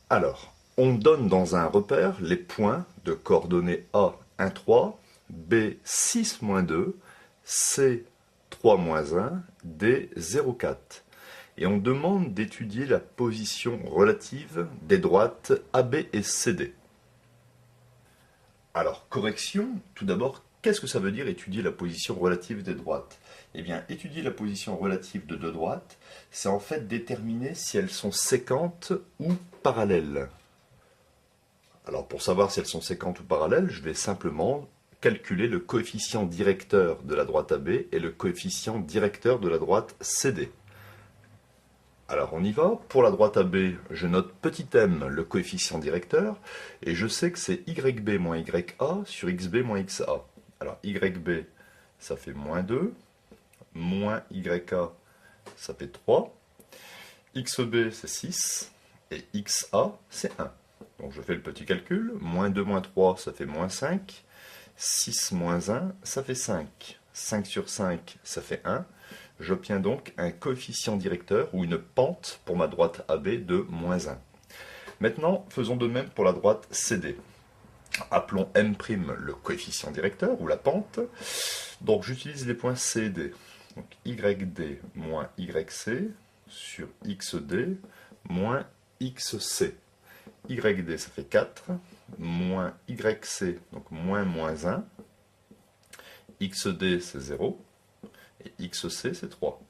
Alors, on donne dans un repère les points de coordonnées A 1, 3, B 6, moins 2, C 3, moins 1, D 0, 4. Et on demande d'étudier la position relative des droites AB et CD. Alors, correction, tout d'abord, qu'est-ce que ça veut dire étudier la position relative des droites? Eh bien, étudier la position relative de deux droites, c'est en fait déterminer si elles sont séquentes ou parallèles. Alors, pour savoir si elles sont séquentes ou parallèles, je vais simplement calculer le coefficient directeur de la droite AB et le coefficient directeur de la droite CD. Alors on y va. Pour la droite AB, je note petit m, le coefficient directeur, et je sais que c'est YB moins YA sur XB moins XA. Alors YB, ça fait moins 2, moins YA, ça fait 3, XB, c'est 6, et XA, c'est 1. Donc je fais le petit calcul, moins 2 moins 3, ça fait moins 5, 6 moins 1, ça fait 5. 5 sur 5, ça fait 1. J'obtiens donc un coefficient directeur ou une pente pour ma droite AB de moins 1. Maintenant, faisons de même pour la droite CD. Appelons M' le coefficient directeur ou la pente. Donc j'utilise les points C et D. Donc YD moins YC sur XD moins XC. YD ça fait 4, moins YC, donc moins moins 1. XD c'est 0. Et XC c'est 3.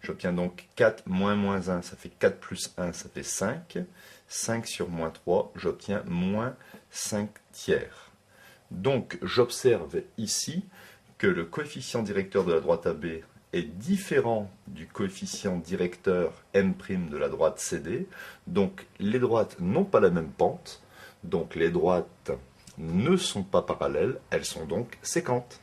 J'obtiens donc 4 moins moins 1, ça fait 4 plus 1, ça fait 5. 5 sur moins 3, j'obtiens moins 5 tiers. Donc j'observe ici que le coefficient directeur de la droite AB est différent du coefficient directeur M' de la droite CD. Donc les droites n'ont pas la même pente. Donc les droites ne sont pas parallèles, elles sont donc séquentes.